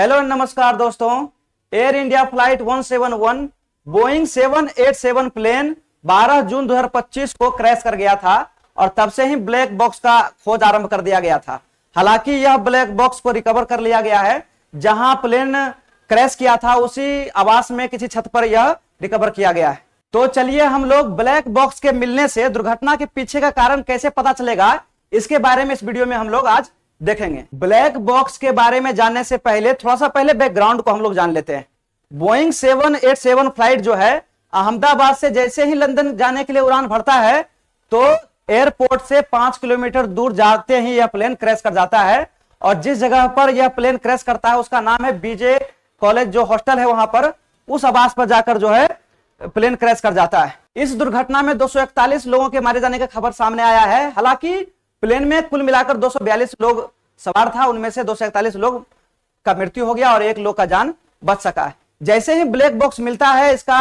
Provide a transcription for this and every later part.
Hello नमस्कार दोस्तों। Air India flight 171 Boeing 787 plane 12 जून 2025 को क्रैश कर गया था और तब से ही ब्लैक बॉक्स का खोज आरंभ कर दिया गया था। हालांकि यह ब्लैक बॉक्स को रिकवर कर लिया गया है। जहां प्लेन क्रैश किया था उसी आवास में किसी छत पर यह रिकवर किया गया है। तो चलिए हम लोग ब्लैक बॉक्स के मिलने से दुर्घटना के पीछे का कारण कैसे पता चलेगा, इसके बारे में इस वीडियो में हम लोग आज देखेंगे। ब्लैक बॉक्स के बारे में जानने से पहले थोड़ा सा बैकग्राउंड को हम लोग जान लेते हैं। बोइंग 787 फ्लाइट जो है अहमदाबाद से जैसे ही लंदन जाने के लिए उड़ान भरता है तो एयरपोर्ट से 5 किलोमीटर दूर जाते ही यह प्लेन क्रैश कर जाता है। और जिस जगह पर यह प्लेन क्रैश करता है उसका नाम है बीजे कॉलेज, जो हॉस्टल है वहां पर, उस आवास पर जाकर जो है प्लेन क्रैश कर जाता है। इस दुर्घटना में 241 लोगों के मारे जाने का खबर सामने आया है। हालांकि प्लेन में कुल मिलाकर 242 लोग सवार था, उनमें से 241 लोग का मृत्यु हो गया और 1 लोग का जान बच सका है। जैसे ही ब्लैक बॉक्स मिलता है इसका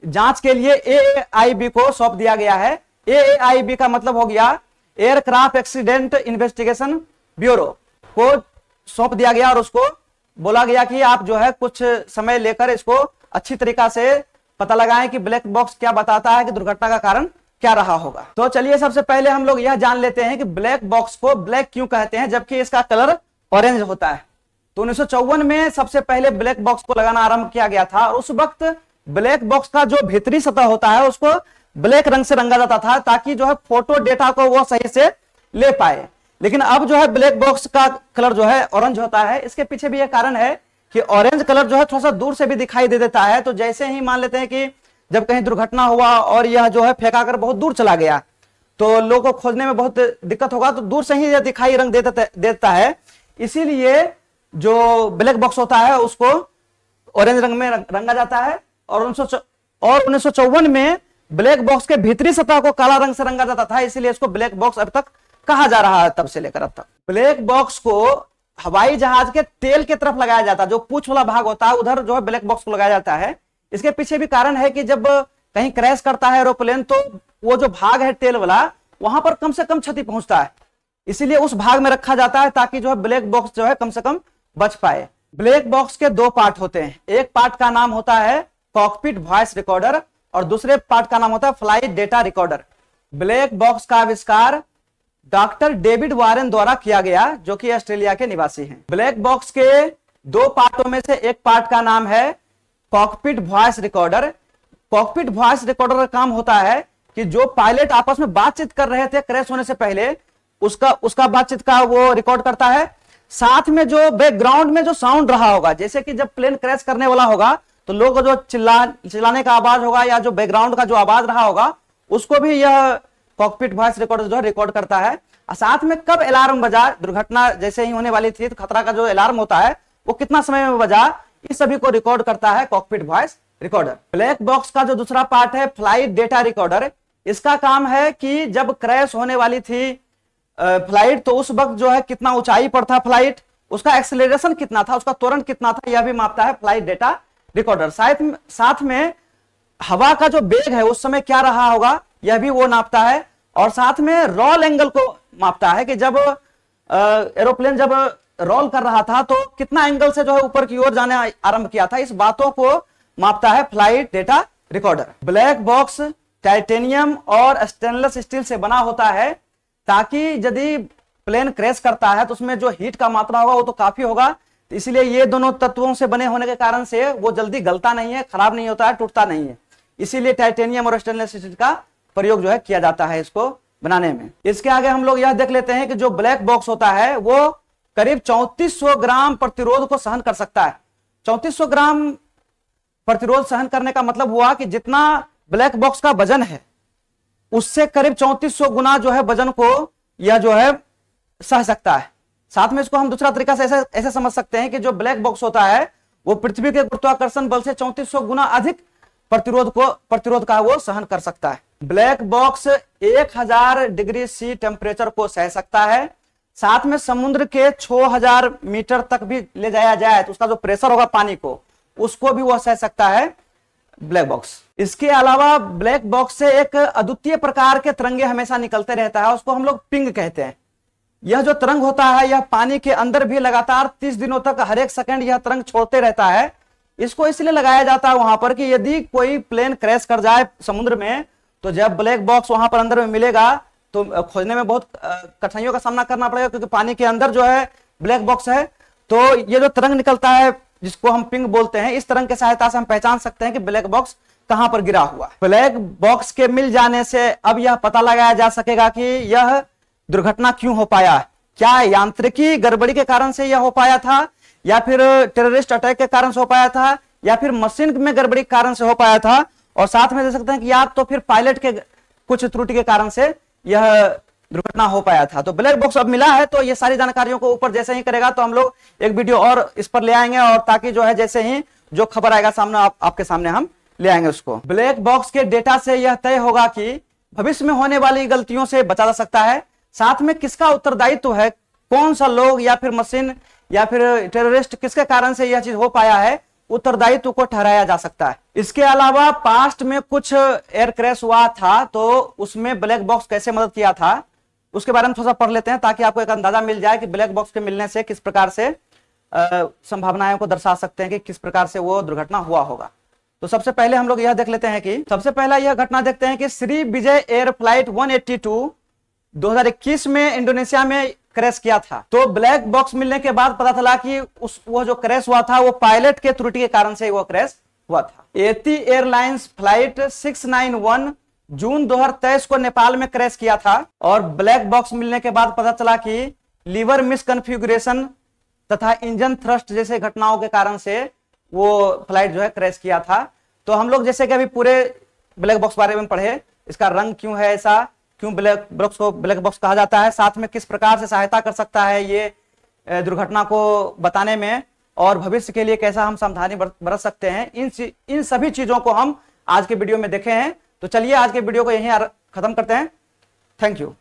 जांच के लिए AAIB को सौंप दिया गया है। AAIB का मतलब हो गया एयरक्राफ्ट एक्सीडेंट इन्वेस्टिगेशन ब्यूरो को सौंप दिया गया और उसको बोला गया कि आप जो है कुछ समय लेकर इसको अच्छी तरीका से पता लगाएं कि ब्लैक बॉक्स क्या बताता है कि दुर्घटना का कारण क्या रहा होगा। तो चलिए सबसे पहले हम लोग यह जान लेते हैं कि ब्लैक बॉक्स को ब्लैक क्यों कहते हैं जबकि इसका कलर ऑरेंज होता है। तो 1954 में सबसे पहले ब्लैक बॉक्स को लगाना आरंभ किया गया था और उस वक्त ब्लैक बॉक्स का जो भीतरी सतह होता है उसको ब्लैक रंग से रंगा जाता था ताकि जो है फोटो डेटा को वो सही से ले पाए। लेकिन अब जो है ब्लैक बॉक्स का कलर जो है ऑरेंज होता है। इसके पीछे भी यह कारण है कि ऑरेंज कलर जो है थोड़ा सा दूर से भी दिखाई दे देता है। तो जैसे ही मान लेते हैं कि जब कहीं दुर्घटना हुआ और यह जो है फेंका कर बहुत दूर चला गया तो लोगों को खोजने में बहुत दिक्कत होगा, तो दूर से ही यह दिखाई रंग देता है। इसीलिए जो ब्लैक बॉक्स होता है उसको ऑरेंज रंग में रंगा जाता है। और 1954 में ब्लैक बॉक्स के भीतरी सतह को काला रंग से रंगा जाता था, इसीलिए इसको ब्लैक बॉक्स अब तक कहा जा रहा है। तब से लेकर अब तक ब्लैक बॉक्स को हवाई जहाज के तेल की तरफ लगाया जाता है, जो पूंछ वाला भाग होता है उधर जो है ब्लैक बॉक्स को लगाया जाता है। इसके पीछे भी कारण है कि जब कहीं क्रैश करता है एरोप्लेन तो वो जो भाग है तेल वाला वहां पर कम से कम क्षति पहुंचता है, इसीलिए उस भाग में रखा जाता है ताकि जो है ब्लैक बॉक्स जो है कम से कम बच पाए। ब्लैक बॉक्स के 2 पार्ट होते हैं। एक पार्ट का नाम होता है कॉकपिट वॉइस रिकॉर्डर और दूसरे पार्ट का नाम होता है flight data recorder. Black box का आविष्कार डॉक्टर डेविड वारेन द्वारा किया गया जो कि ऑस्ट्रेलिया के निवासी हैं। ब्लैक बॉक्स के 2 पार्टों में से एक पार्ट का नाम है cockpit voice recorder. Cockpit voice recorder का काम होता है कि जो पायलट आपस में बातचीत कर रहे थे क्रैश होने से पहले उसका बातचीत का वो रिकॉर्ड करता है। साथ में जो बैकग्राउंड में जो साउंड रहा होगा, जैसे कि जब प्लेन क्रैश करने वाला होगा तो लोग जो चिल्लाने का आवाज होगा या जो बैकग्राउंड का जो आवाज रहा होगा उसको भी यह कॉकपिट वॉइस रिकॉर्डर जो है रिकॉर्ड करता है। और साथ में कब अलार्म बजा, दुर्घटना जैसे ही होने वाली थी तो खतरा का जो अलार्म होता है वो कितना समय में बजा, इस सभी को रिकॉर्ड करता है cockpit voice recorder. Black box का जो दूसरा पार्ट है फ्लाइट डेटा रिकॉर्डर, इसका काम है कि जब क्रैश होने वाली थी फ्लाइट तो उस वक्त जो है कितना ऊंचाई पर था फ्लाइट, उसका एक्सेलरेशन कितना था, उसका त्वरण कितना था, यह भी मापता है फ्लाइट डेटा रिकॉर्डर। साथ में हवा का जो वेग है उस समय क्या रहा होगा यह भी वो नापता है। और साथ में रोल एंगल को मापता है कि जब एरोप्लेन जब रोल कर रहा था तो कितना एंगल से जो है ऊपर की ओर जाने आरंभ किया था, इस बातों को मापता है flight data recorder. Black box titanium और स्टेनलेस स्टील से बना होता है ताकि यदि प्लेन क्रैश करता है तो उसमें जो हीट का मात्रा होगा वो तो काफी होगा, तो इसलिए ये दोनों तत्वों से बने होने के कारण से वो जल्दी गलता नहीं है, खराब नहीं होता है, टूटता नहीं है। इसीलिए टाइटेनियम और स्टेनलेस स्टील का प्रयोग जो है किया जाता है इसको बनाने में। इसके आगे हम लोग यह देख लेते हैं कि जो ब्लैक बॉक्स होता है वो करीब 3400 ग्राम प्रतिरोध को सहन कर सकता है। 3400 ग्राम प्रतिरोध सहन करने का मतलब हुआ कि जितना ब्लैक बॉक्स का वजन है उससे करीब 3400 गुना जो है वजन को यह जो है सह सकता है। साथ में इसको हम दूसरा तरीका से ऐसे समझ सकते हैं कि जो ब्लैक बॉक्स होता है वो पृथ्वी के गुरुत्वाकर्षण बल से 3400 गुना अधिक प्रतिरोध का वो सहन कर सकता है। Black box 1000 degree C temperature को सह सकता है। साथ में समुद्र के 6000 मीटर तक भी ले जाया जाए तो उसका जो प्रेशर होगा पानी को उसको भी वह सह सकता है ब्लैक बॉक्स। इसके अलावा ब्लैक बॉक्स से एक अद्वितीय प्रकार के तरंगे हमेशा निकलते रहता है, उसको हम लोग पिंग कहते हैं। यह जो तरंग होता है यह पानी के अंदर भी लगातार 30 दिनों तक हर एक सेकंड यह तरंग छोड़ते रहता है। इसको इसलिए लगाया जाता है वहां पर कि यदि कोई प्लेन क्रैश कर जाए समुद्र में, तो जब ब्लैक बॉक्स वहां पर अंदर में मिलेगा तो खोजने में बहुत कठिनाइयों का सामना करना पड़ेगा, क्योंकि पानी के अंदर जो है ब्लैक बॉक्स है। तो ये जो तरंग निकलता है जिसको हम पिंग बोलते हैं, इस तरंग की सहायता से हम पहचान सकते हैं कि ब्लैक बॉक्स कहां पर गिरा हुआ है। ब्लैक बॉक्स के मिल जाने से अब यह पता लगाया जा सकेगा कि यह दुर्घटना क्यों हो पाया। क्या यांत्रिकी गड़बड़ी के कारण से यह हो पाया था, या फिर टेररिस्ट अटैक के कारण से हो पाया था, या फिर मशीन में गड़बड़ी के कारण से हो पाया था, और साथ में दे सकते हैं कि या तो फिर पायलट के कुछ त्रुटि के कारण से यह दुर्घटना हो पाया था। तो ब्लैक बॉक्स अब मिला है, तो ये सारी जानकारियों को ऊपर जैसे ही करेगा तो हम लोग एक वीडियो और इस पर ले आएंगे, और ताकि जो है जैसे ही जो खबर आएगा सामने आपके सामने हम ले आएंगे उसको। ब्लैक बॉक्स के डेटा से यह तय होगा कि भविष्य में होने वाली गलतियों से बचा जा सकता है, साथ में किसका उत्तरदायित्व है, कौन सा लोग या फिर मशीन या फिर टेररिस्ट किसके कारण से यह चीज हो पाया है, उत्तरदायित्व को ठहराया जा सकता है। इसके अलावा पास्ट में कुछ एयर क्रैश हुआ था, तो उसमें ब्लैक बॉक्स कैसे मदद किया था उसके बारे में थोड़ा सा पढ़ लेते हैं, ताकि आपको एक अंदाजा मिल जाए कि ब्लैक बॉक्स के मिलने से किस प्रकार से संभावनाओं को दर्शा सकते हैं कि किस प्रकार से वो दुर्घटना हुआ होगा। तो सबसे पहले हम लोग यह देख लेते हैं कि सबसे पहला यह घटना देखते हैं कि श्री विजय एयर फ्लाइट 182 2021 में इंडोनेशिया में क्रैश किया था। तो ब्लैक बॉक्स मिलने के बाद पता चला कि वो जो क्रैश हुआ था वो पायलट के त्रुटि के कारण से वो क्रैश हुआ था। एती एयरलाइंस फ्लाइट 691 जून 2023 को नेपाल में क्रैश किया था, और ब्लैक बॉक्स मिलने के बाद पता चला कि लीवर मिसकंफिगरेशन तथा इंजन थ्रस्ट जैसे घटनाओं के कारण से वो फ्लाइट जो है क्रैश किया था। तो हम लोग जैसे कि अभी पूरे ब्लैक बॉक्स बारे में पढ़े, इसका रंग क्यों है ऐसा, क्यों ब्लैक बॉक्स को ब्लैक बॉक्स कहा जाता है, साथ में किस प्रकार से सहायता कर सकता है ये दुर्घटना को बताने में, और भविष्य के लिए कैसा हम सावधानी बरत सकते हैं, इन सभी चीजों को हम आज के वीडियो में देखे हैं। तो चलिए आज के वीडियो को यहीं खत्म करते हैं। Thank you.